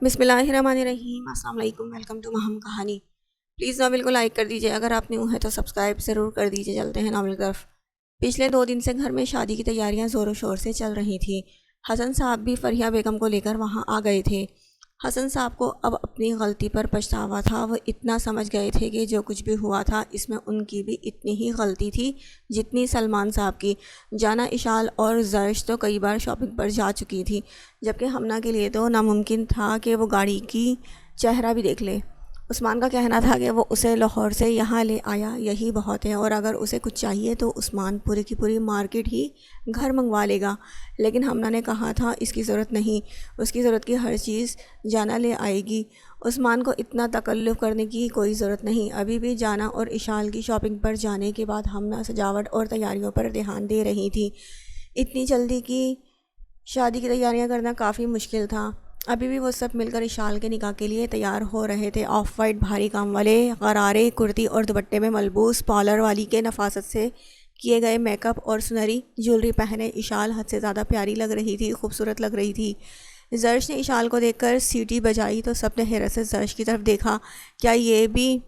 बिस्मिल्लाहिर्रहमानिर्रहीम। अस्सलाम वालेकुम। वेलकम टू महम कहानी। प्लीज़ नॉवेल को लाइक कर दीजिए, अगर आप न्यू है तो सब्सक्राइब ज़रूर कर दीजिए। चलते हैं नॉवेल की तरफ। पिछले 2 दिन से घर में शादी की तैयारियां ज़ोरों शोर से चल रही थी। हसन साहब भी फरिया बेगम को लेकर वहां आ गए थे। हसन साहब को अब अपनी गलती पर पछतावा था। वो इतना समझ गए थे कि जो कुछ भी हुआ था इसमें उनकी भी इतनी ही गलती थी जितनी सलमान साहब की। जाना, इशाल और जर्श तो कई बार शॉपिंग पर जा चुकी थी, जबकि हमना के लिए तो नामुमकिन था कि वो गाड़ी की चेहरा भी देख ले। उस्मान का कहना था कि वो उसे लाहौर से यहाँ ले आया, यही बहुत है, और अगर उसे कुछ चाहिए तो उस्मान पूरी की पूरी मार्केट ही घर मंगवा लेगा। लेकिन हमना ने कहा था इसकी ज़रूरत नहीं, उसकी ज़रूरत की हर चीज़ जाना ले आएगी। उस्मान को इतना तकल्लुफ़ करने की कोई ज़रूरत नहीं। अभी भी जाना और इशाल की शॉपिंग पर जाने के बाद हमना सजावट और तैयारियों पर ध्यान दे रही थी। इतनी जल्दी की शादी की तैयारियां करना काफ़ी मुश्किल था। अभी भी वो सब मिलकर इशाल के निकाह के लिए तैयार हो रहे थे। ऑफ वाइट भारी काम वाले गरारे कुर्ती और दुपट्टे में मलबूस पॉलर वाली के नफासत से किए गए मेकअप और सुनहरी ज्वेलरी पहने इशाल हद से ज़्यादा प्यारी लग रही थी, खूबसूरत लग रही थी। जर्श ने इशाल को देखकर सीटी बजाई तो सबने हैरत से जर्श की तरफ देखा। क्या ये भी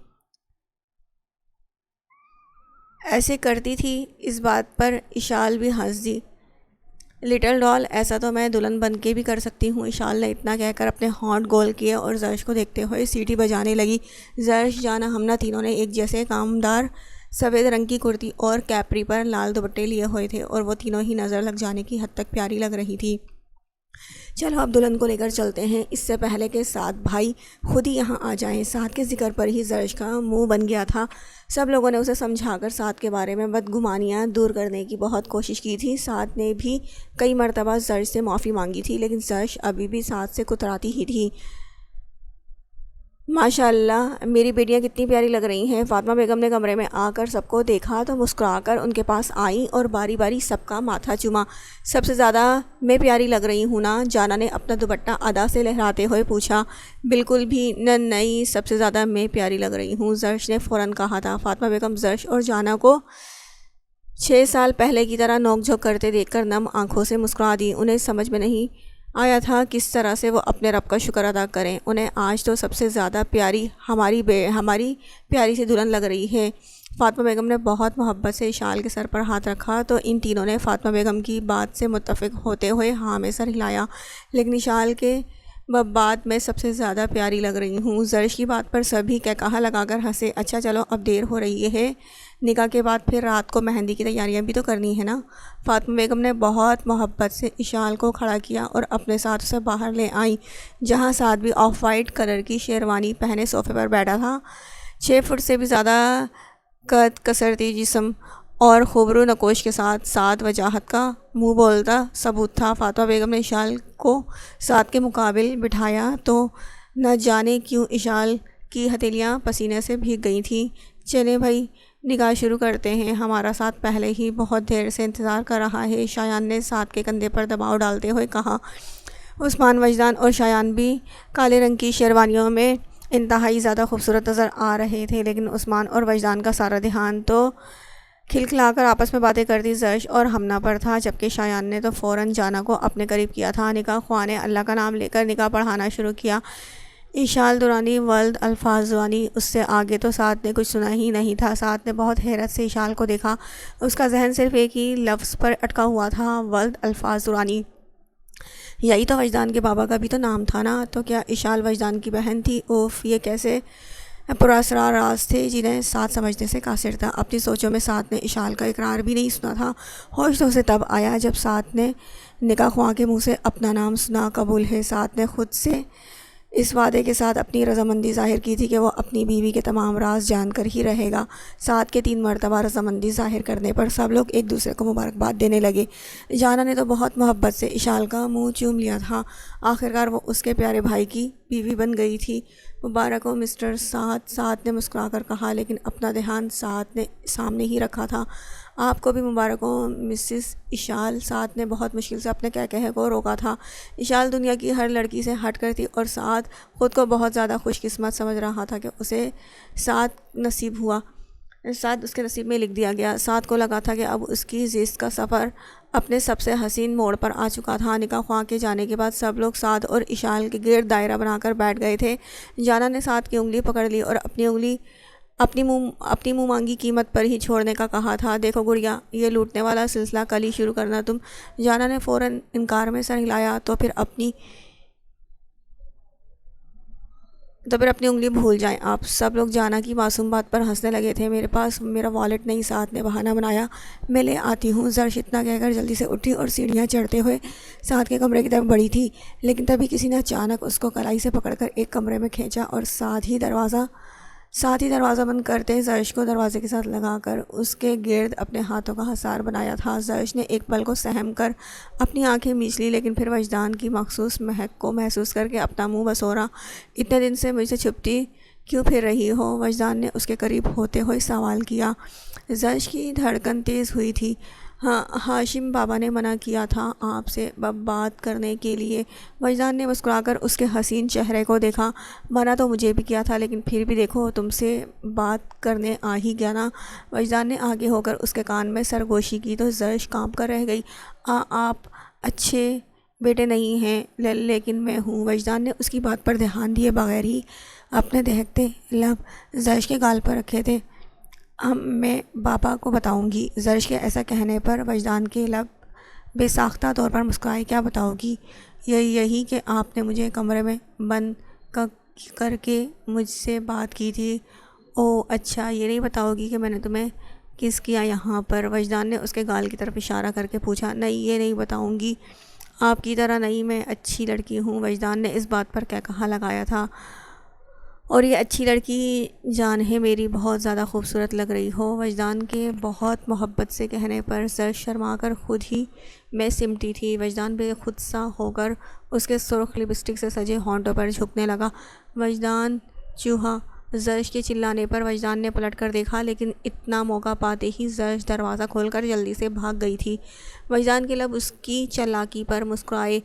ऐसे करती थी? इस बात पर इशाल भी हंस दी। लिटिल डॉल, ऐसा तो मैं दुल्हन बन के भी कर सकती हूँ। इशाल ने इतना कहकर अपने होंठ गोल किए और जर्श को देखते हुए सीटी बजाने लगी। जर्श, जाना, हमना तीनों ने एक जैसे कामदार सफ़ेद रंग की कुर्ती और कैपरी पर लाल दुपट्टे लिए हुए थे और वो तीनों ही नज़र लग जाने की हद तक प्यारी लग रही थी। चलो अब दुल्हन को लेकर चलते हैं, इससे पहले कि साद भाई खुद ही यहाँ आ जाएं। साद के जिक्र पर ही जर्श का मुंह बन गया था। सब लोगों ने उसे समझाकर साद के बारे में बदगुमानियाँ दूर करने की बहुत कोशिश की थी। साद ने भी कई मरतबा जर्श से माफ़ी मांगी थी, लेकिन जर्श अभी भी साद से कुतराती ही थी। माशाअल्लाह, मेरी बेटियां कितनी प्यारी लग रही हैं। फातिमा बेगम ने कमरे में आकर सबको देखा तो मुस्कुराकर उनके पास आई और बारी बारी सबका माथा चूमा। सबसे ज़्यादा मैं प्यारी लग रही हूँ ना? जाना ने अपना दुपट्टा अदा से लहराते हुए पूछा। बिल्कुल भी नहीं, सबसे ज़्यादा मैं प्यारी लग रही हूँ, जर्श ने फ़ौरन कहा था। फातिमा बेगम जर्श और जाना को 6 साल पहले की तरह नोक-झोंक करते देखकर नम आंखों से मुस्कुरा दी। उन्हें समझ में नहीं आया था किस तरह से वो अपने रब का शुक्र अदा करें। उन्हें आज तो सबसे ज़्यादा प्यारी हमारी प्यारी सी दुल्हन लग रही है। फातिमा बेगम ने बहुत मोहब्बत से इशाल के सर पर हाथ रखा तो इन तीनों ने फातिमा बेगम की बात से मुत्तफ़िक होते हुए हाँ में सर हिलाया। लेकिन इशाल के बात में सबसे ज़्यादा प्यारी लग रही हूँ। जर्श की बात पर सभी कहकहा लगाकर हंसे। अच्छा चलो अब देर हो रही है, निकाह के बाद फिर रात को मेहंदी की तैयारियां भी तो करनी है ना। फातिमा बेगम ने बहुत मोहब्बत से इशाल को खड़ा किया और अपने साथ उसे बाहर ले आई, जहां साथ भी ऑफ वाइट कलर की शेरवानी पहने सोफ़े पर बैठा था। 6 फुट से भी ज़्यादा कद, कसरती जिस्म और खूबरू नकोश के साथ साथ वजाहत का मुंह बोलता सबूत था। फातिमा बेगम ने इशाल को साथ के मुकाबिल बिठाया तो न जाने क्यों इशाल की हथेलियाँ पसीने से भीग गई थी। चले भाई, निकाह शुरू करते हैं, हमारा साथ पहले ही बहुत देर से इंतज़ार कर रहा है, शायान ने साथ के कंधे पर दबाव डालते हुए कहा। उस्मान, वजदान और शायान भी काले रंग की शेरवानियों में इंतहाई ज़्यादा खूबसूरत नज़र आ रहे थे, लेकिन उस्मान और वजदान का सारा ध्यान तो खिलखिलाकर आपस में बातें करती जर्श और हमना पर था, जबकि शायान ने तो फ़ौरन जाना को अपने करीब किया था। निकाह ख्वाह ने अल्लाह का नाम लेकर निकाह पढ़ाना शुरू किया। इशाल दुरानी वल्द अल्फाज दुरानी, उससे आगे तो साथ ने कुछ सुना ही नहीं था। साथ ने बहुत हैरत से इशाल को देखा। उसका जहन सिर्फ एक ही लफ्ज़ पर अटका हुआ था, वल्द अल्फाज दुरानी। यही तो वजदान के बाबा का भी तो नाम था ना। तो क्या इशाल वजदान की बहन थी? ओफ, ये कैसे पुरअसरार राज थे जिन्हें साथ समझने से कासिर था। अपनी सोचों में साथ ने इशाल का इकरार भी नहीं सुना था। होश तो उसे तब आया जब साथ ने निकाह ख्वाह के मुँह से अपना नाम सुना। कबूल है, साथ ने खुद से इस वादे के साथ अपनी रजामंदी ज़ाहिर की थी कि वो अपनी बीवी के तमाम राज जानकर ही रहेगा। साथ के 3 मरतबा रजामंदी ज़ाहिर करने पर सब लोग एक दूसरे को मुबारकबाद देने लगे। जाना ने तो बहुत मोहब्बत से इशाल का मुंह चूम लिया था। आखिरकार वो उसके प्यारे भाई की बीवी बन गई थी। मुबारक हो मिस्टर साथ ने मुस्कुराकर कहा, लेकिन अपना ध्यान साथ ने सामने ही रखा था। आपको भी मुबारक हो मिसिस इशाल, साथ ने बहुत मुश्किल से अपने कह को रोका था। इशाल दुनिया की हर लड़की से हट कर थी और साथ ख़ुद को बहुत ज़्यादा खुशकिस्मत समझ रहा था कि उसे साथ नसीब हुआ, साथ उसके नसीब में लिख दिया गया। साथ को लगा था कि अब उसकी ज़िस्त का सफ़र अपने सबसे हसीन मोड़ पर आ चुका था। निकाह ख्वाह के जाने के बाद सब लोग साद और इशाल के गिर्द दायरा बनाकर बैठ गए थे। जाना ने साद की उंगली पकड़ ली और अपनी मुँह मांगी कीमत पर ही छोड़ने का कहा था। देखो गुड़िया, ये लूटने वाला सिलसिला कल ही शुरू करना तुम। जाना ने फ़ौरन इनकार में सर हिलाया तो फिर अपनी उंगली भूल जाएं आप। सब लोग जाना की मासूम बात पर हंसने लगे थे। मेरे पास मेरा वॉलेट नहीं, साथ ने बहाना बनाया। मैं ले आती हूँ। जर्श इतना कहकर जल्दी से उठी और सीढ़ियाँ चढ़ते हुए साथ के कमरे की तरफ बढ़ी थी, लेकिन तभी किसी ने अचानक उसको कलाई से पकड़कर एक कमरे में खींचा और साथ ही दरवाज़ा बंद करते जर्श को दरवाजे के साथ लगाकर उसके गिर्द अपने हाथों का हसार बनाया था। जर्श ने एक पल को सहम कर अपनी आंखें मीच ली, लेकिन फिर वजदान की मखसूस महक को महसूस करके अपना मुंह बसोरा। इतने दिन से मुझसे छुपती क्यों फिर रही हो? वजदान ने उसके करीब होते हुए सवाल किया। जर्श की धड़कन तेज़ हुई थी। हाँ, हाशिम बाबा ने मना किया था आपसे बात करने के लिए। वजदान ने मुस्कुराकर उसके हसीन चेहरे को देखा। मना तो मुझे भी किया था, लेकिन फिर भी देखो, तुमसे बात करने आ ही गया ना। वजदान ने आगे होकर उसके कान में सरगोशी की तो जर्श कांप कर रह गई। आप अच्छे बेटे नहीं हैं, लेकिन मैं हूँ। वजदान ने उसकी बात पर ध्यान दिए बगैर ही अपने दहकते लब जर्श के गाल पर रखे थे। मैं पापा को बताऊंगी। जर्श के ऐसा कहने पर वजदान के लब बेसाख्ता तौर पर मुस्कुराए। क्या बताओगी? यही कि आपने मुझे कमरे में बंद करके मुझसे बात की थी। ओह अच्छा, ये नहीं बताओगी कि मैंने तुम्हें किस किया यहाँ पर? वजदान ने उसके गाल की तरफ इशारा करके पूछा। नहीं, ये नहीं बताऊंगी। आपकी तरह नहीं, मैं अच्छी लड़की हूँ। वजदान ने इस बात पर क्या कहा लगाया था। और ये अच्छी लड़की जान है मेरी, बहुत ज़्यादा खूबसूरत लग रही हो। वजदान के बहुत मोहब्बत से कहने पर जर्श शर्मा कर खुद ही मैं सिमटी थी। वजदान बेखुद सा होकर उसके सुर्ख लिपस्टिक से सजे होंठों पर झुकने लगा। वजदान चूहा। जर्श के चिल्लाने पर वजदान ने पलट कर देखा, लेकिन इतना मौका पाते ही जर्श दरवाज़ा खोलकर जल्दी से भाग गई थी। वजदान के लब उसकी चालाकी पर मुस्कुराए।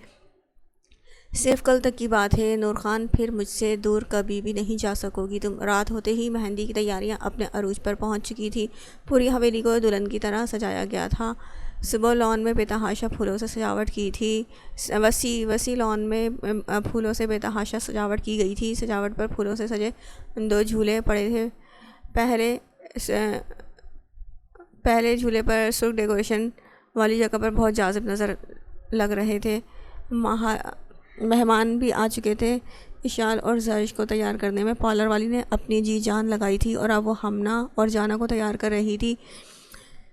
सिर्फ कल तक की बात है नूर खान, फिर मुझसे दूर कभी भी नहीं जा सकोगी तुम। रात होते ही मेहंदी की तैयारियां अपने अरूज पर पहुंच चुकी थी। पूरी हवेली को दुल्हन की तरह सजाया गया था। सुबह लॉन में बेतहाशा फूलों से सजावट की थी। वसी लॉन में फूलों से बेतहाशा सजावट की गई थी। सजावट पर फूलों से सजे 2 झूले पड़े थे। पहले झूले पर सुर्ख डेकोरेशन वाली जगह पर बहुत जाज़िब नज़र लग रहे थे। मेहमान भी आ चुके थे। इशाल और जर्श को तैयार करने में पार्लर वाली ने अपनी जी जान लगाई थी और अब वो हमना और जाना को तैयार कर रही थी।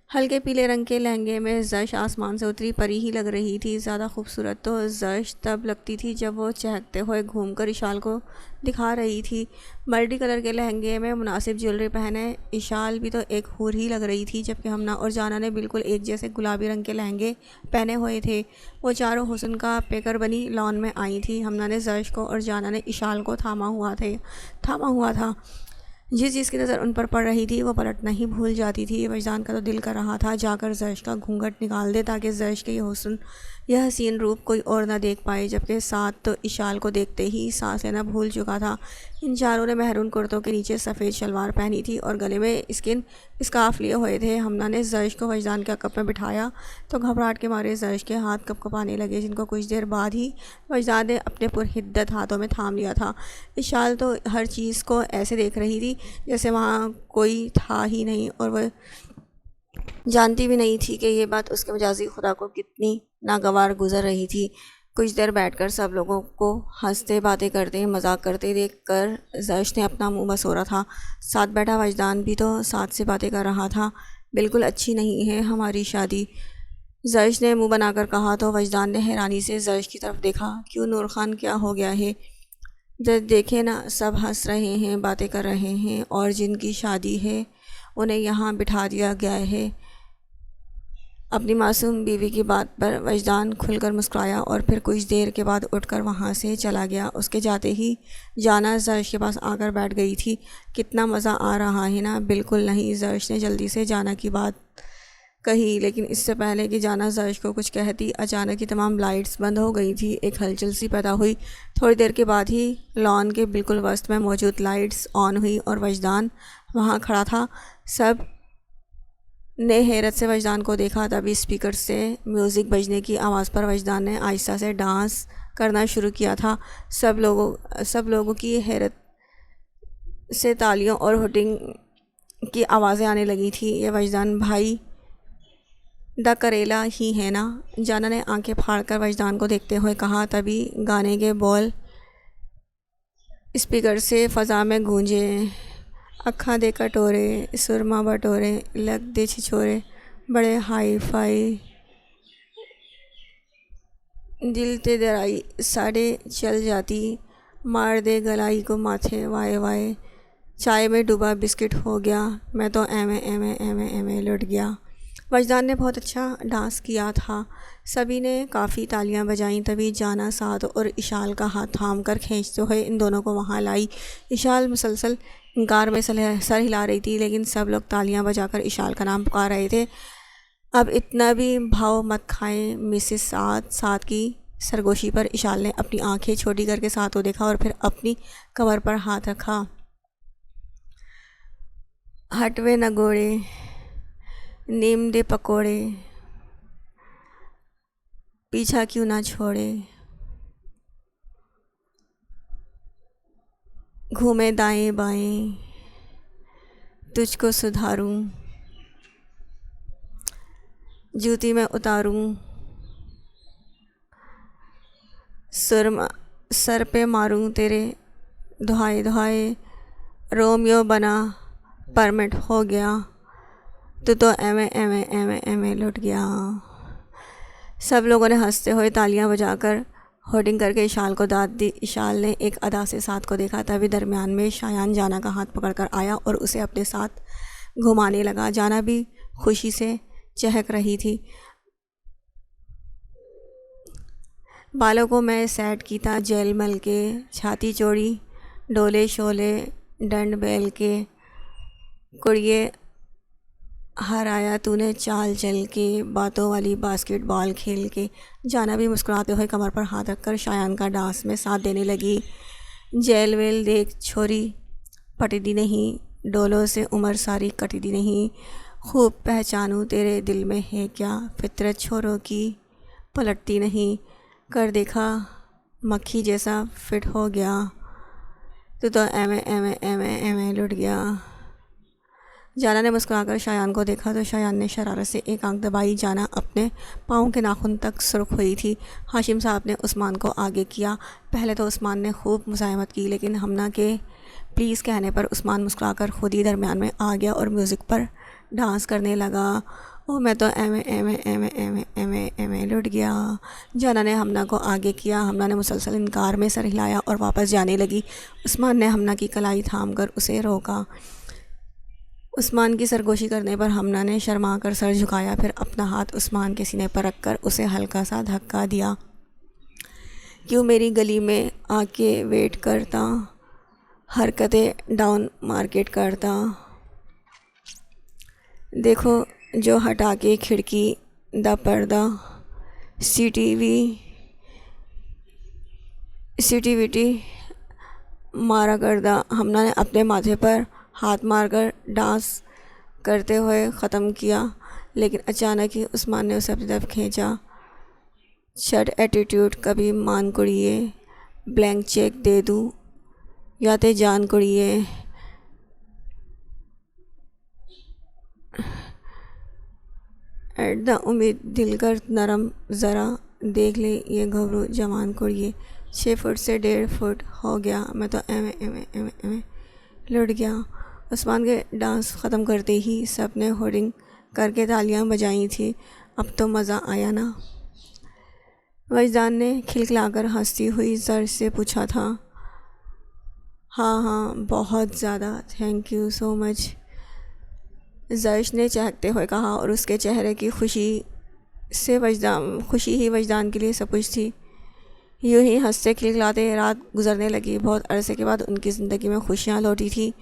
हल्के पीले रंग के लहंगे में जर्श आसमान से उतरी परी ही लग रही थी। ज़्यादा खूबसूरत तो जर्श तब लगती थी जब वो चहकते हुए घूमकर इशाल को दिखा रही थी। मल्टी कलर के लहंगे में मुनासिब ज्वेलरी पहने इशाल भी तो एक हूर ही लग रही थी, जबकि हमना और जाना ने बिल्कुल एक जैसे गुलाबी रंग के लहंगे पहने हुए थे। वो चारों हुस्न का पेकर बनी लॉन में आई थी। हमना ने जर्श को और जाना ने इशाल को थामा हुआ था। जिस चीज़ की नज़र उन पर पड़ रही थी वो पलटना ही भूल जाती थी। वजदान का तो दिल कर रहा था जाकर जर्श का घूंघट निकाल दे, ताकि जर्श के यह हसीन रूप कोई और ना देख पाए। जबकि साथ तो इशाल को देखते ही सांस लेना भूल चुका था। इन चारों ने मेहरून कुर्तों के नीचे सफ़ेद शलवार पहनी थी और गले में स्कार्फ लिए हुए थे। हमना ने जर्श को वजदान के अकब में बिठाया तो घबराहट के मारे जर्श के हाथ कँपकँपाने लगे, जिनको कुछ देर बाद ही वजदान ने अपने पुरहिद्दत हाथों में थाम लिया था। इशाल तो हर चीज़ को ऐसे देख रही थी जैसे वहाँ कोई था ही नहीं, और वह जानती भी नहीं थी कि ये बात उसके मजाजी खुदा को कितनी नागवार गुजर रही थी। कुछ देर बैठकर सब लोगों को हंसते बातें करते मजाक करते देखकर जर्श ने अपना मुंह बसोरा था। साथ बैठा वजदान भी तो साथ से बातें कर रहा था। बिल्कुल अच्छी नहीं है हमारी शादी, जर्श ने मुंह बनाकर कहा तो वजदान ने हैरानी से जर्श की तरफ देखा। क्यों नूर खान, क्या हो गया है? देखे ना, सब हंस रहे हैं, बातें कर रहे हैं, और जिनकी शादी है उन्हें यहाँ बिठा दिया गया है। अपनी मासूम बीवी की बात पर वजदान खुलकर मुस्कुराया और फिर कुछ देर के बाद उठकर वहाँ से चला गया। उसके जाते ही जाना जर्श के पास आकर बैठ गई थी। कितना मज़ा आ रहा है ना? बिल्कुल नहीं, जर्श ने जल्दी से जाना की बात कही, लेकिन इससे पहले कि जाना जर्श को कुछ कहती अचानक ही तमाम लाइट्स बंद हो गई थी। एक हलचल सी पैदा हुई। थोड़ी देर के बाद ही लॉन के बिल्कुल वस्त में मौजूद लाइट्स ऑन हुई और वजदान वहाँ खड़ा था। सब ने हैरत से वजदान को देखा। तभी स्पीकर से म्यूज़िक बजने की आवाज़ पर वजदान ने आहिस्ता से डांस करना शुरू किया था। सब लोगों की हैरत से तालियों और हुटिंग की आवाज़ें आने लगी थी। ये वजदान भाई द करेला ही है ना? जाना ने आंखें फाड़कर वजदान को देखते हुए कहा। तभी गाने के बोल स्पीकर से फ़ज़ा में गूंजे। अखा दे कटोरे सुरमा बटोरे लग दे छिछोरे बड़े हाई फाई दिल ते दराई साड़े चल जाती मार दे गलाई को माथे वाए वाए चाय में डूबा बिस्किट हो गया मैं तो एवे एवे एवे एवे लुट गया। वजदान ने बहुत अच्छा डांस किया था। सभी ने काफ़ी तालियां बजाईं। तभी जाना साद और इशाल का हाथ थाम कर खींचते हुए इन दोनों को वहां लाई। इशाल मुसलसल इनकार में सर हिला रही थी, लेकिन सब लोग तालियां बजाकर इशाल का नाम पुकार रहे थे। अब इतना भी भाव मत खाएं मिसेस साद। साद की सरगोशी पर इशाल ने अपनी आंखें छोटी करके साद को देखा और फिर अपनी कमर पर हाथ रखा। हटवे नगोड़े नीम दे पकोड़े पीछा क्यों ना छोड़े घूमे दाएं बाएं तुझको सुधारूं जूती में उतारूं सर पे मारूं तेरे दुहाए दुहाए रोमियो बना परमिट हो गया तू तो एवे एवे एवे एवे लुट गया। सब लोगों ने हंसते हुए तालियां बजाकर होर्डिंग करके इशाल को दाद दी। इशाल ने एक अदा से साथ को देखा। तभी दरमियान में शायान जाना का हाथ पकड़कर आया और उसे अपने साथ घुमाने लगा। जाना भी खुशी से चहक रही थी। बालों को मैं सेट की था जेल मल के छाती चौड़ी डोले शोले डंड बैल के कुड़िए हराया तूने चाल चल के बातों वाली बास्केटबॉल खेल के। जाना भी मुस्कुराते हुए कमर पर हाथ रखकर शायान का डांस में साथ देने लगी। जेल वेल देख छोरी पटदी नहीं डोलों से उम्र सारी कटदी नहीं खूब पहचानूं तेरे दिल में है क्या फितरत छोरों की पलटती नहीं कर देखा मक्खी जैसा फिट हो गया तू तो एवे एवे एवे एवे लुट गया। जाना ने मुस्कुराकर शायान को देखा तो शायान ने शरारत से एक आंख दबाई। जाना अपने पाँव के नाखून तक सुर्ख हुई थी। हाशिम साहब ने उस्मान को आगे किया। पहले तो उस्मान ने खूब मुज़ाहमत की, लेकिन हमना के प्लीज़ कहने पर उस्मान मुस्कुराकर खुद ही दरमियान में आ गया और म्यूज़िक पर डांस करने लगा। ओ मैं तो एवे एवे एवे एवे एवे एवे लुट गया। जाना ने हमना को आगे किया। हमना ने मुसलसल इनकार में सर हिलाया और वापस जाने लगी। उस्मान ने हमना की कलाई थाम कर उसे रोका। उस्मान की सरगोशी करने पर हमना ने शर्मा कर सर झुकाया, फिर अपना हाथ उस्मान के सीने पर रखकर उसे हल्का सा धक्का दिया। क्यों मेरी गली में आके वेट करता हरकतें डाउन मार्केट करता देखो जो हटा के खिड़की दा पर्दा सीटीवीटी मारा करदा। हमना ने अपने माथे पर हाथ मारकर डांस करते हुए ख़त्म किया, लेकिन अचानक ही उस्मान ने उसे अपनी तरफ खींचा। छट एटीट्यूड कभी मान कुड़िए ब्लैंक चेक दे दूँ या ते जान कुड़िए एट द उम्मीद दिल कर नरम ज़रा देख ले ये घबरू जवान कुड़िए 6 फुट से 1.5 फुट हो गया मैं तो एवे एवे एवे एवे लुट गया। उस्मान के डांस ख़त्म करते ही सब ने होर्डिंग करके तालियां बजाई थी। अब तो मज़ा आया ना? वजदान ने खिलखिलाकर हंसती हुई जर से पूछा था। हाँ हाँ बहुत ज़्यादा, थैंक यू सो मच, जर्श ने चहकते हुए कहा और उसके चेहरे की खुशी ही वजदान के लिए सब कुछ थी। यूँ ही हंसते खिलखिलाते रात गुजरने लगी। बहुत अरसे के बाद उनकी ज़िंदगी में खुशियाँ लौटी थी।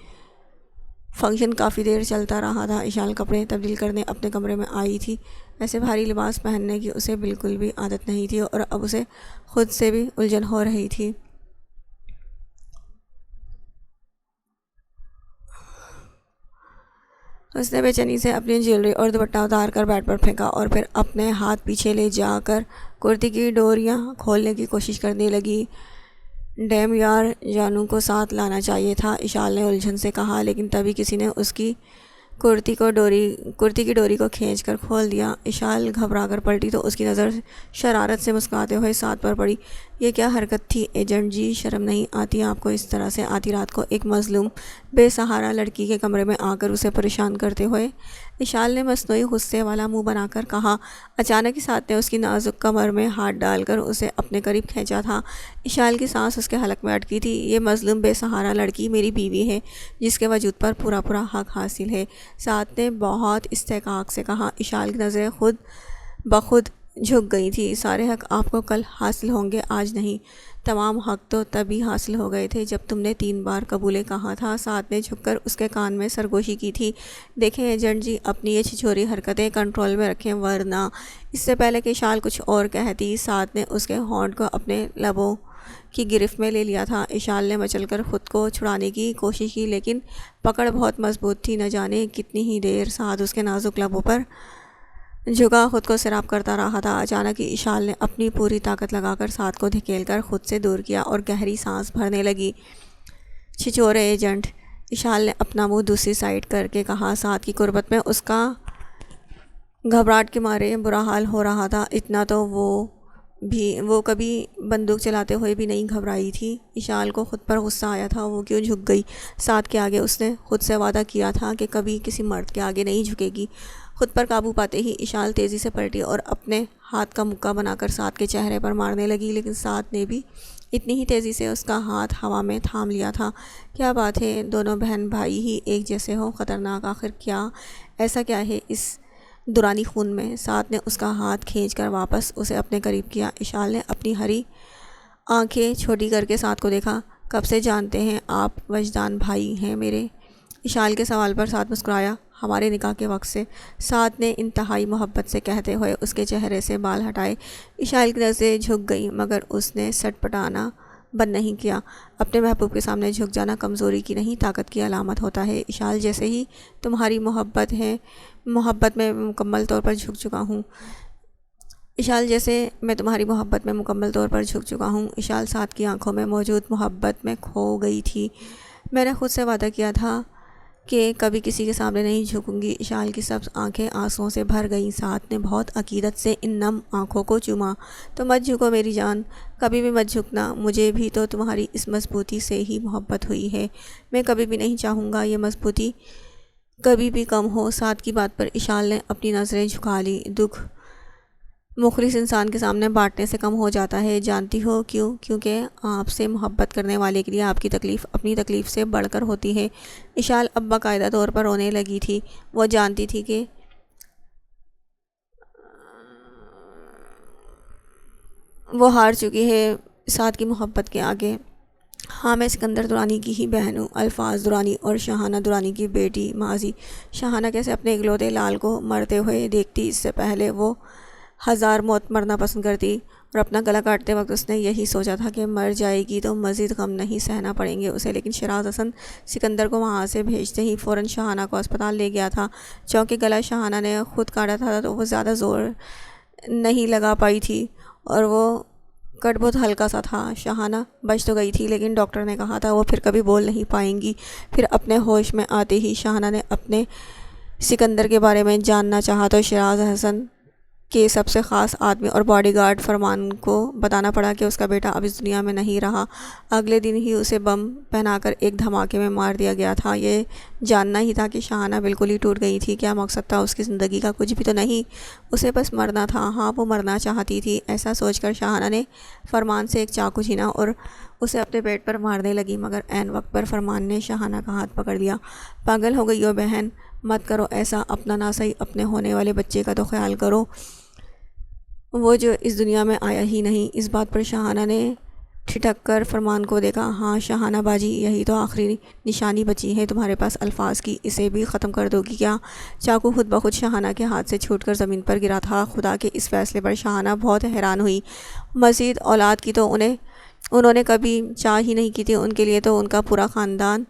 फंक्शन काफ़ी देर चलता रहा था। इशाल कपड़े तब्दील करने अपने कमरे में आई थी। ऐसे भारी लिबास पहनने की उसे बिल्कुल भी आदत नहीं थी और अब उसे खुद से भी उलझन हो रही थी। उसने बेचैनी से अपनी ज्वेलरी और दुपट्टा उतार कर बेड पर फेंका और फिर अपने हाथ पीछे ले जाकर कुर्ती की डोरियां खोलने की कोशिश करने लगी। डैम यार, जानू को साथ लाना चाहिए था, इशाल ने उलझन से कहा, लेकिन तभी किसी ने उसकी कुर्ती की डोरी को खींचकर खोल दिया। इशाल घबराकर पलटी तो उसकी नज़र शरारत से मुस्कुराते हुए साथ पर पड़ी। ये क्या हरकत थी एजेंट जी, शर्म नहीं आती आपको इस तरह से आधी रात को एक मजलूम बेसहारा लड़की के कमरे में आकर उसे परेशान करते हुए? इशाल ने मसनूई गुस्से वाला मुंह बनाकर कहा। अचानक ही साथ ने उसकी नाजुक कमर में हाथ डालकर उसे अपने करीब खींचा था। इशाल की सांस उसके हलक में अटकी थी। ये मजलूम बेसहारा लड़की मेरी बीवी है, जिसके वजूद पर पूरा पूरा हक हासिल है, साथ ने बहुत इस्तेकाक से कहा। इशाल की नज़रें खुद ब खुद झुक गई थी। सारे हक आपको कल हासिल होंगे, आज नहीं। तमाम हक तो तभी हासिल हो गए थे जब तुमने 3 बार कबूले कहा था। साथ ने झुककर उसके कान में सरगोशी की थी। देखें एजेंट जी, अपनी ये छिछोरी हरकतें कंट्रोल में रखें, वरना। इससे पहले कि इशाल कुछ और कहती, साथ ने उसके होंठ को अपने लबों की गिरफ्त में ले लिया था। इशाल ने मचलकर ख़ुद को छुड़ाने की कोशिश की, लेकिन पकड़ बहुत मजबूत थी। न जाने कितनी ही देर साथ उसके नाजुक लबों पर झुका खुद को सिराब करता रहा था। अचानक ही इशाल ने अपनी पूरी ताकत लगाकर साथ को धकेलकर खुद से दूर किया और गहरी सांस भरने लगी। छिछोरे एजेंट, इशाल ने अपना मुंह दूसरी साइड करके कहा। साथ की कुर्बत में उसका घबराहट के मारे बुरा हाल हो रहा था। इतना तो वो कभी बंदूक चलाते हुए भी नहीं घबराई थी। इशाल को खुद पर गुस्सा आया था, वो क्यों झुक गई साथ के आगे। उसने खुद से वादा किया था कि कभी किसी मर्द के आगे नहीं झुकेगी। खुद पर काबू पाते ही इशाल तेज़ी से पलटी और अपने हाथ का मुक्का बनाकर साथ के चेहरे पर मारने लगी, लेकिन साथ ने भी इतनी ही तेज़ी से उसका हाथ हवा में थाम लिया था। क्या बात है, दोनों बहन भाई ही एक जैसे हो, ख़तरनाक। आखिर क्या ऐसा क्या है इस दुरानी खून में? साथ ने उसका हाथ खींचकर वापस उसे अपने करीब किया। इशाल ने अपनी हरी आंखें छोटी करके साथ को देखा। कब से जानते हैं आप वजदान भाई हैं मेरे? इशाल के सवाल पर साथ मुस्कुराया। हमारे निकाह के वक्त से, साथ ने इंतहाई मोहब्बत से कहते हुए उसके चेहरे से बाल हटाए। इशाल की नज़रें झुक गई, मगर उसने सटपटाना बंद नहीं किया। अपने महबूब के सामने झुक जाना कमज़ोरी की नहीं, ताकत की अलामत होता है। इशाल, जैसे ही तुम्हारी मोहब्बत में मुकम्मल तौर पर झुक चुका हूँ। इशाल, जैसे मैं तुम्हारी मोहब्बत में मुकम्मल तौर पर झुक चुका हूँ। इशाल साथ की आंखों में मौजूद मोहब्बत में खो गई थी। मैंने खुद से वादा किया था कि कभी किसी के सामने नहीं झुकूंगी। इशाल की सब आंखें आंसुओं से भर गईं। साथ ने बहुत अकीदत से इन नम आंखों को चूमा। तो मत झुको मेरी जान, कभी भी मत झुकना। मुझे भी तो तुम्हारी इस मजबूती से ही मोहब्बत हुई है। मैं कभी भी नहीं चाहूँगा ये मजबूती कभी भी कम हो। साथ की बात पर इशाल ने अपनी नज़रें झुका ली। दुख मुखलिस इंसान के सामने बांटने से कम हो जाता है, जानती हो क्यों? क्योंकि आपसे मोहब्बत करने वाले के लिए आपकी तकलीफ़ अपनी तकलीफ़ से बढ़कर होती है। इशाल अब बाकायदा तौर पर रोने लगी थी। वो जानती थी कि वो हार चुकी है साथ की मोहब्बत के आगे। हाँ, मैं सिकंदर दुरानी की ही बहन हूँ, अल्फाज दुरानी और शहाना दुरानी की बेटी माजी। शहाना कैसे अपने इकलौते लाल को मरते हुए देखती, इससे पहले वो 1000 मौत मरना पसंद करती, और अपना गला काटते वक्त उसने यही सोचा था कि मर जाएगी तो मज़ीद गम नहीं सहना पड़ेंगे उसे। लेकिन शराज हसन सिकंदर को वहाँ से भेजते ही फ़ौरन शहाना को अस्पताल ले गया था। चूँकि गला शहाना ने ख़ुद काटा था तो वो ज़्यादा ज़ोर नहीं लगा पाई थी और वो कट बहुत हल्का सा था। शहाना बच तो गई थी, लेकिन डॉक्टर ने कहा था वो फिर कभी बोल नहीं पाएंगी। फिर अपने होश में आते ही शहाना ने अपने सिकंदर के बारे में जानना चाहा तो शराज हसन के सबसे ख़ास आदमी और बॉडीगार्ड फरमान को बताना पड़ा कि उसका बेटा अब इस दुनिया में नहीं रहा। अगले दिन ही उसे बम पहनाकर एक धमाके में मार दिया गया था। ये जानना ही था कि शहाना बिल्कुल ही टूट गई थी। क्या मकसद था उसकी ज़िंदगी का? कुछ भी तो नहीं, उसे बस मरना था। हाँ, वो मरना चाहती थी। ऐसा सोचकर शहाना ने फरमान से एक चाकू छीना और उसे अपने पेट पर मारने लगी, मगर ऐन वक्त पर फरमान ने शहाना का हाथ पकड़ लिया। पागल हो गई हो बहन, मत करो ऐसा। अपना ना सही अपने होने वाले बच्चे का तो ख्याल करो, वो जो इस दुनिया में आया ही नहीं। इस बात पर शहाना ने ठिठक कर फरमान को देखा। हाँ शहाना बाजी, यही तो आखिरी निशानी बची है तुम्हारे पास अल्फाज की, इसे भी ख़त्म कर दोगी क्या? चाकू खुद ब खुद शहाना के हाथ से छूटकर ज़मीन पर गिरा था। खुदा के इस फैसले पर शहाना बहुत हैरान हुई। मज़ीद औलाद की तो उन्होंने कभी चाह ही नहीं की थी। उनके लिए तो उनका पूरा ख़ानदान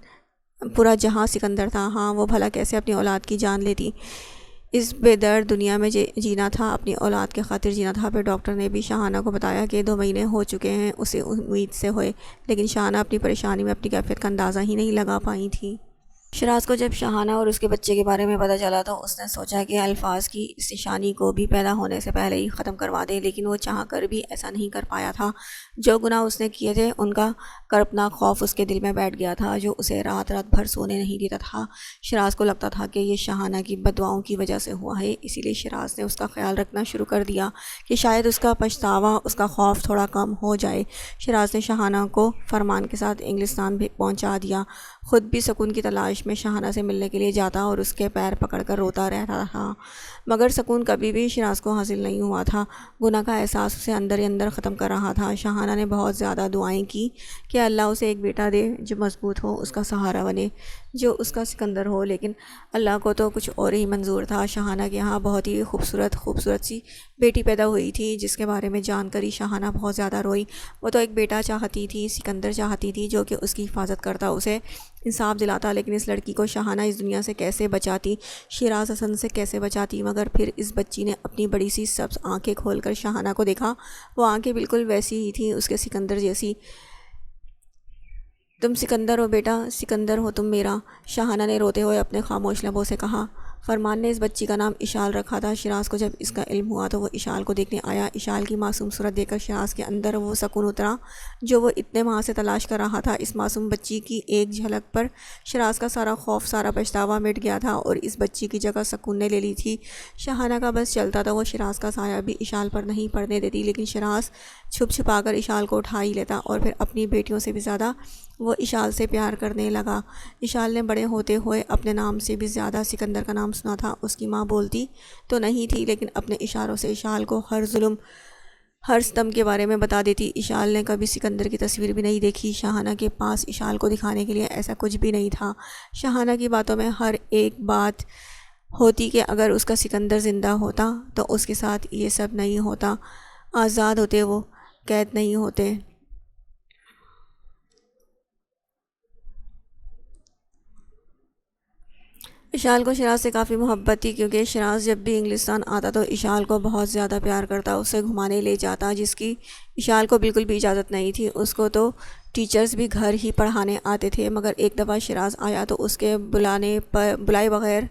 पूरा जहाँ सिकंदर था, हाँ वो भला कैसे अपनी औलाद की जान लेती। इस बेदर्द दुनिया में जीना था, अपनी औलाद के खातिर जीना था। फिर डॉक्टर ने भी शाहाना को बताया कि 2 महीने हो चुके हैं उसे उम्मीद से होए, लेकिन शाहाना अपनी परेशानी में अपनी कैफियत का अंदाज़ा ही नहीं लगा पाई थी। शराज को जब शाहाना और उसके बच्चे के बारे में पता चला तो उसने सोचा कि अल्फाज की इस निशानी को भी पैदा होने से पहले ही ख़त्म करवा दे, लेकिन वो चाह कर भी ऐसा नहीं कर पाया था। जो गुनाह उसने किए थे उनका करपना खौफ उसके दिल में बैठ गया था, जो उसे रात रात भर सोने नहीं देता था। शराज को लगता था कि ये शाहाना की बददुआओं की वजह से हुआ है, इसीलिए शराज ने उसका ख्याल रखना शुरू कर दिया कि शायद उसका पछतावा, उसका खौफ थोड़ा कम हो जाए। शराज ने शाहाना को फरमान के साथ इंग्लिस्तान भी पहुँचा दिया। ख़ुद भी सुकून की तलाश में शाहाना से मिलने के लिए जाता और उसके पैर पकड़कर रोता रहता था, मगर सुकून कभी भी शराज को हासिल नहीं हुआ था। गुनाह का एहसास उसे अंदर ही अंदर ख़त्म कर रहा था। शाहाना ने बहुत ज़्यादा दुआएं की कि अल्लाह उसे एक बेटा दे जो मजबूत हो, उसका सहारा बने, जो उसका सिकंदर हो, लेकिन अल्लाह को तो कुछ और ही मंजूर था। शाहाना के यहाँ बहुत ही खूबसूरत सी बेटी पैदा हुई थी, जिसके बारे में जानकर ही शाहाना बहुत ज़्यादा रोई। वो तो एक बेटा चाहती थी, सिकंदर चाहती थी, जो कि उसकी हिफाजत करता, उसे इंसाफ दिलाता। लेकिन इस लड़की को शाहाना इस दुनिया से कैसे बचाती, शिराज हसन से कैसे बचाती। मगर फिर इस बच्ची ने अपनी बड़ी सी सब्ज़ आंखें खोलकर शाहाना को देखा। वो आंखें बिल्कुल वैसी ही थी उसके सिकंदर जैसी। तुम सिकंदर हो बेटा, सिकंदर हो तुम मेरा, शाहाना ने रोते हुए अपने खामोश लबों से कहा। फरमान ने इस बच्ची का नाम इशाल रखा था। शिराज को जब इसका इल्म हुआ तो वो इशाल को देखने आया। इशाल की मासूम सूरत देखकर शिराज के अंदर वो सुकून उतरा जो वो इतने माह से तलाश कर रहा था। इस मासूम बच्ची की एक झलक पर शिराज का सारा खौफ, सारा पछतावा मिट गया था और इस बच्ची की जगह सुकून ने ले ली थी। शाहाना का बस चलता था वो शिराज का साया भी इशाल पर नहीं पड़ने देती, लेकिन शिराज छुप छुपा कर इशाल को उठा ही लेता और फिर अपनी बेटियों से भी ज़्यादा वो इशाल से प्यार करने लगा। इशाल ने बड़े होते हुए अपने नाम से भी ज़्यादा सिकंदर का नाम सुना था। उसकी माँ बोलती तो नहीं थी, लेकिन अपने इशारों से इशाल को हर जुल्म, हर सितम के बारे में बता देती। इशाल ने कभी सिकंदर की तस्वीर भी नहीं देखी। शाहाना के पास इशाल को दिखाने के लिए ऐसा कुछ भी नहीं था। शाहाना की बातों में हर एक बात होती कि अगर उसका सिकंदर ज़िंदा होता तो उसके साथ ये सब नहीं होता, आज़ाद होते, वो कैद नहीं होते। इशाल को शिराज से काफ़ी मोहब्बत थी, क्योंकि शिराज जब भी इंग्लिस्तान आता तो इशाल को बहुत ज़्यादा प्यार करता, उसे घुमाने ले जाता, जिसकी इशाल को बिल्कुल भी इजाज़त नहीं थी। उसको तो टीचर्स भी घर ही पढ़ाने आते थे, मगर एक दफ़ा शिराज आया तो उसके बुलाए बगैर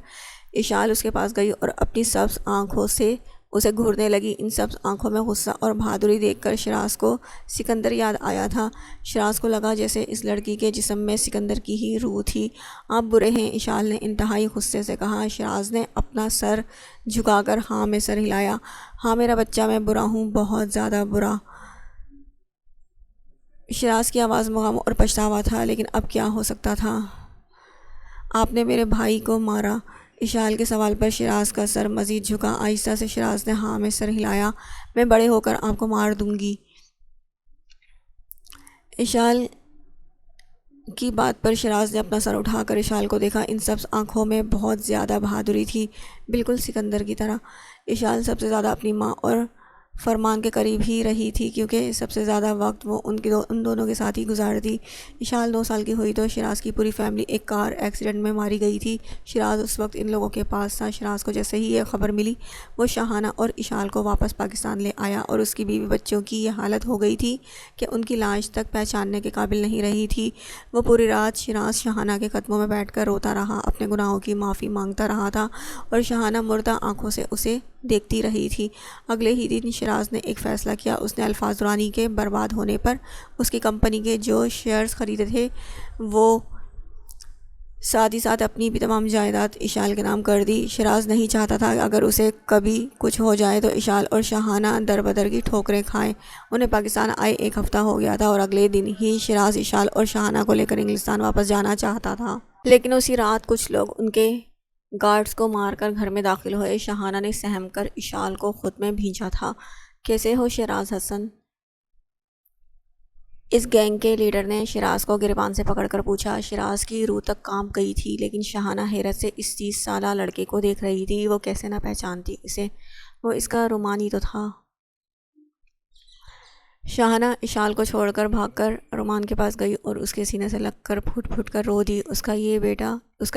इशाल उसके पास गई और अपनी सब्ज़ आँखों से उसे घूरने लगी। इन सब आंखों में गुस्सा और बहादुरी देखकर शिराज को सिकंदर याद आया था। शिराज को लगा जैसे इस लड़की के जिस्म में सिकंदर की ही रूह थी। आप बुरे हैं, इशाल ने इंतहाई गुस्से से कहा। शिराज ने अपना सर झुकाकर हाँ में सर हिलाया। हाँ मेरा बच्चा, मैं बुरा हूँ, बहुत ज़्यादा बुरा। शिराज की आवाज़ में गम और पछतावा था, लेकिन अब क्या हो सकता था। आपने मेरे भाई को मारा। इशाल के सवाल पर शिराज का सर मज़ीद झुका। आहिस्ता से शिराज ने हाँ में सर हिलाया। मैं बड़े होकर आपको मार दूंगी। इशाल की बात पर शिराज ने अपना सर उठाकर इशाल को देखा। इन सब आँखों में बहुत ज़्यादा बहादुरी थी, बिल्कुल सिकंदर की तरह। इशाल सबसे ज़्यादा अपनी माँ और फरमान के करीब ही रही थी, क्योंकि सबसे ज़्यादा वक्त वो उन दोनों के साथ ही गुजारती। इशाल 2 साल की हुई तो शिराज की पूरी फैमिली एक कार एक्सीडेंट में मारी गई थी। शिराज उस वक्त इन लोगों के पास था। शिराज को जैसे ही ये खबर मिली, वो शाहाना और इशाल को वापस पाकिस्तान ले आया और उसकी बीवी बच्चों की ये हालत हो गई थी कि उनकी लाश तक पहचानने के काबिल नहीं रही थी। वो पूरी रात शिराज शाहाना के कदमों में बैठकर रोता रहा, अपने गुनाहों की माफ़ी मांगता रहा था और शाहाना मुर्दा आंखों से उसे देखती रही थी। अगले ही दिन शिराज ने एक फ़ैसला किया। उसने अल्फाज दुरानी के बर्बाद होने पर उसकी कंपनी के जो शेयर्स ख़रीदे थे वो साथ ही साथ अपनी भी तमाम जायदाद इशाल के नाम कर दी। शिराज नहीं चाहता था अगर उसे कभी कुछ हो जाए तो इशाल और शाहाना दर बदर की ठोकरें खाएं। उन्हें पाकिस्तान आए 1 हफ़्ता हो गया था और अगले दिन ही शिराज इशाल और शाहाना को लेकर इंग्लिस्तान वापस जाना चाहता था, लेकिन उसी रात कुछ लोग उनके गार्ड्स को मारकर घर में दाखिल हुए। शाहाना ने सहम कर इशाल को खुद में भेजा था। कैसे हो शिराज हसन? इस गैंग के लीडर ने शिराज को गिरबान से पकड़कर पूछा। शिराज की रूह तक काम गई थी, लेकिन शाहाना हैरत से इस 30 साला लड़के को देख रही थी। वो कैसे ना पहचानती इसे, वो इसका रुमानी तो था। शाहाना इशाल को छोड़कर भागकर रोमान के पास गई और उसके सीने से लगकर फूट फूट कर रो दी। उसका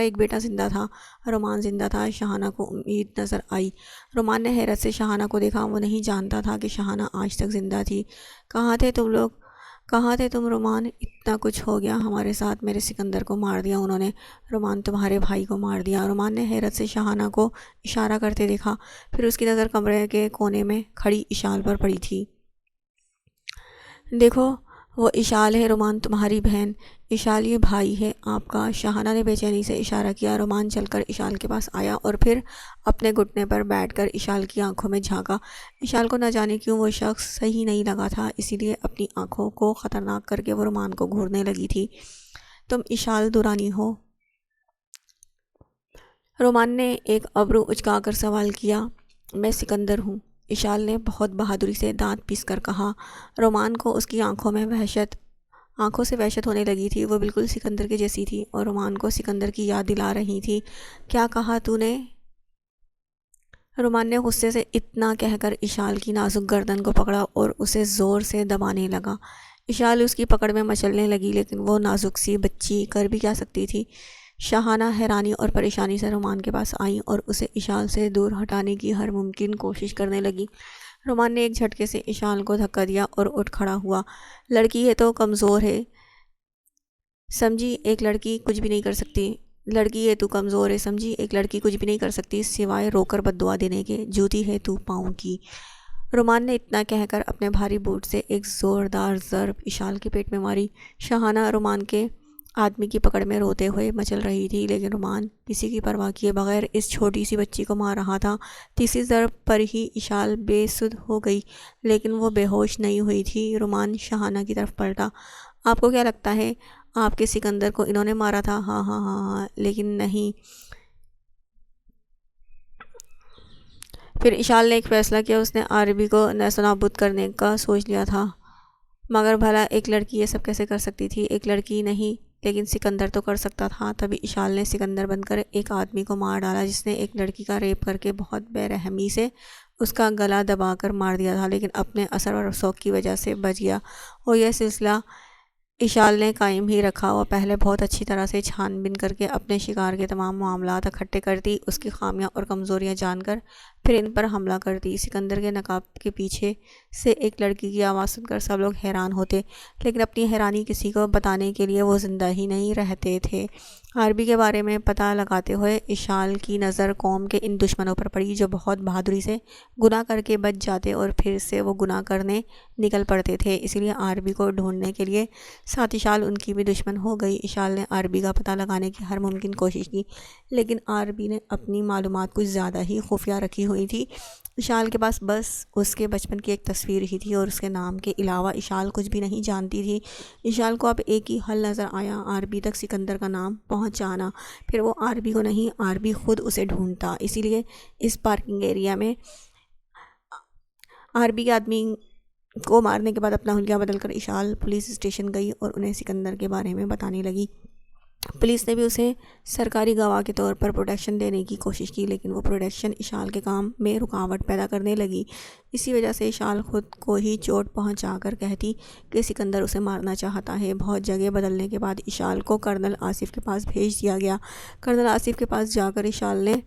एक बेटा जिंदा था, रोमान जिंदा था। शाहाना को उम्मीद नज़र आई। रोमान ने हैरत से शाहाना को देखा। वो नहीं जानता था कि शाहाना आज तक जिंदा थी। कहाँ थे तुम लोग? कहाँ थे तुम रोमान? इतना कुछ हो गया हमारे साथ। मेरे सिकंदर को मार दिया उन्होंने। रोमान, तुम्हारे भाई को मार दिया। रोमान ने हैरत से शाहाना को इशारा करते देखा। फिर उसकी नज़र कमरे के कोने में खड़ी इशाल पर पड़ी थी। देखो, वो इशाल है रोमान, तुम्हारी बहन। इशाल, ये भाई है आपका। शाहाना ने बेचैनी से इशारा किया। रोमान चलकर इशाल के पास आया और फिर अपने घुटने पर बैठकर इशाल की आंखों में झांका। इशाल को न जाने क्यों वो शख्स सही नहीं लगा था, इसीलिए अपनी आंखों को ख़तरनाक करके वो रोमान को घूरने लगी थी। तुम इशाल दुरानी हो? रोमान ने एक अब्रू उचकाकर सवाल किया। मैं सिकंदर हूँ, इशाल ने बहुत बहादुरी से दांत पीसकर कहा। रोमान को उसकी आंखों से वहशत होने लगी थी। वो बिल्कुल सिकंदर की जैसी थी और रोमान को सिकंदर की याद दिला रही थी। क्या कहा तूने? रोमान ने गुस्से से इतना कहकर इशाल की नाजुक गर्दन को पकड़ा और उसे ज़ोर से दबाने लगा। इशाल उसकी पकड़ में मचलने लगी, लेकिन वो नाजुक सी बच्ची कर भी क्या सकती थी। शाहाना हैरानी और परेशानी से रोमान के पास आई और उसे इशाल से दूर हटाने की हर मुमकिन कोशिश करने लगी। रोमान ने एक झटके से इशाल को धक्का दिया और उठ खड़ा हुआ। लड़की है तो कमज़ोर है, समझी? एक लड़की कुछ भी नहीं कर सकती। लड़की है तू, कमज़ोर है, समझी? एक लड़की कुछ भी नहीं कर सकती सिवाय रोकर बद्दुआ देने के। जूती है तू पाँव की। रोमान ने इतना कहकर अपने भारी बूट से एक ज़ोरदार ज़रब इशाल के पेट में मारी। शाहाना रोमान के आदमी की पकड़ में रोते हुए मचल रही थी, लेकिन रोमान किसी की परवाह किए बगैर इस छोटी सी बच्ची को मार रहा था। तीसरी ज़रब पर ही इशाल बेसुध हो गई, लेकिन वो बेहोश नहीं हुई थी। रोमान शाहाना की तरफ पलटा। आपको क्या लगता है आपके सिकंदर को इन्होंने मारा था? हाँ हाँ हाँ हाँ, लेकिन नहीं। फिर इशाल ने एक फ़ैसला किया। उसने आरबी को नेस्तनाबूद करने का सोच लिया था। मगर भला एक लड़की ये सब कैसे कर सकती थी? एक लड़की नहीं, लेकिन सिकंदर तो कर सकता था। तभी इशाल ने सिकंदर बनकर एक आदमी को मार डाला, जिसने एक लड़की का रेप करके बहुत बेरहमी से उसका गला दबाकर मार दिया था, लेकिन अपने असर और शौक की वजह से बच गया। और यह सिलसिला इशाल ने कायम ही रखा। वह पहले बहुत अच्छी तरह से छानबीन करके अपने शिकार के तमाम मामलात इकट्ठे करती, उसकी खामियां और कमज़ोरियां जानकर फिर इन पर हमला करती। सिकंदर के नकाब के पीछे से एक लड़की की आवाज़ सुनकर सब लोग हैरान होते, लेकिन अपनी हैरानी किसी को बताने के लिए वो ज़िंदा ही नहीं रहते थे। आरबी के बारे में पता लगाते हुए इशाल की नज़र कौम के इन दुश्मनों पर पड़ी जो बहुत बहादुरी से गुनाह करके बच जाते और फिर से वो गुनाह करने निकल पड़ते थे। इसीलिए आरबी को ढूंढने के लिए साथ इशाल उनकी भी दुश्मन हो गई। इशाल ने आरबी का पता लगाने की हर मुमकिन कोशिश की, लेकिन आरबी ने अपनी मालूमात कुछ ज़्यादा ही खुफिया रखी हुई थी। इशाल के पास बस उसके बचपन की एक तस्वीर ही थी और उसके नाम के अलावा इशाल कुछ भी नहीं जानती थी। इशाल को अब एक ही हल नज़र आया, आरबी तक सिकंदर का नाम पहुंचाना। फिर वो आरबी को नहीं, आरबी ख़ुद उसे ढूंढता। इसीलिए इस पार्किंग एरिया में आरबी के आदमी को मारने के बाद अपना हुलिया बदलकर इशाल पुलिस स्टेशन गई और उन्हें सिकंदर के बारे में बताने लगी। पुलिस ने भी उसे सरकारी गवाह के तौर पर प्रोटेक्शन देने की कोशिश की, लेकिन वो प्रोटेक्शन इशाल के काम में रुकावट पैदा करने लगी। इसी वजह से इशाल खुद को ही चोट पहुंचाकर कहती कि सिकंदर उसे मारना चाहता है। बहुत जगह बदलने के बाद इशाल को कर्नल आसिफ के पास भेज दिया गया। कर्नल आसिफ के पास जाकर इशाल ने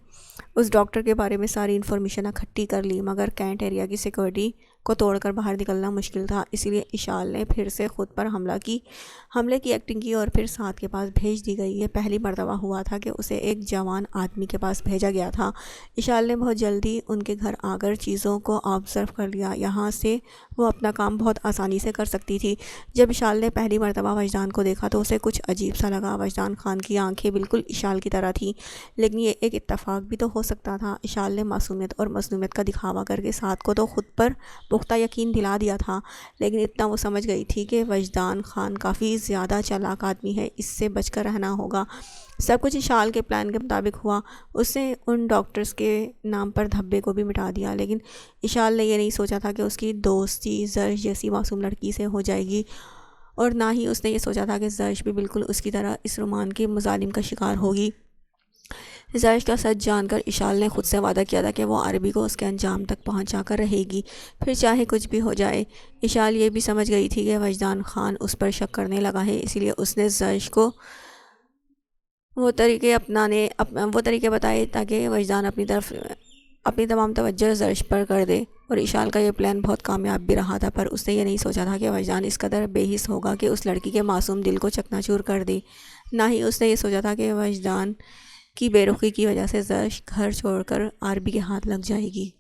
उस डॉक्टर के बारे में सारी इन्फॉर्मेशन इकट्ठी कर ली, मगर कैंट एरिया की सिक्योरिटी को तोड़कर बाहर निकलना मुश्किल था। इसीलिए इशाल ने फिर से खुद पर हमले की एक्टिंग की और फिर साथ के पास भेज दी गई। ये पहली मर्तबा हुआ था कि उसे एक जवान आदमी के पास भेजा गया था। इशाल ने बहुत जल्दी उनके घर आकर चीज़ों को ऑब्ज़र्व कर लिया। यहाँ से वो अपना काम बहुत आसानी से कर सकती थी। जब इशाल ने पहली मर्तबा वजदान को देखा तो उसे कुछ अजीब सा लगा। वजदान खान की आंखें बिल्कुल इशाल की तरह थी, लेकिन ये एक इत्तेफाक भी तो हो सकता था। इशाल ने मासूमियत और मज़लूमियत का दिखावा करके साथ को तो खुद पर पुख्ता यकीन दिला दिया था, लेकिन इतना वो समझ गई थी कि वजदान खान काफ़ी ज़्यादा चालाक आदमी है, इससे बचकर रहना होगा। सब कुछ इशाल के प्लान के मुताबिक हुआ। उसने उन डॉक्टर्स के नाम पर धब्बे को भी मिटा दिया, लेकिन इशाल ने यह नहीं सोचा था कि उसकी दोस्ती जर्श जैसी मासूम लड़की से हो जाएगी, और ना ही उसने ये सोचा था कि जर्श भी बिल्कुल उसकी तरह इस रोमान के मुजालिम का शिकार होगी। जर्श का सच जानकर इशाल ने खुद से वादा किया था कि वो आरबी को उसके अंजाम तक पहुंचा कर रहेगी, फिर चाहे कुछ भी हो जाए। इशाल ये भी समझ गई थी कि वजदान खान उस पर शक करने लगा है, इसीलिए उसने जर्श को वो तरीके बताए ताकि वजदान अपनी तमाम तवज्जो जर्श पर कर दे। और इशाल का ये प्लान बहुत कामयाब भी रहा था, पर उसने ये नहीं सोचा था कि वजदान इस कदर बेहिस होगा कि उस लड़की के मासूम दिल को चकनाचूर कर दे। ना ही उसने ये सोचा था कि वजदान की बेरुखी की वजह से जर्श घर छोड़कर आरबी के हाथ लग जाएगी।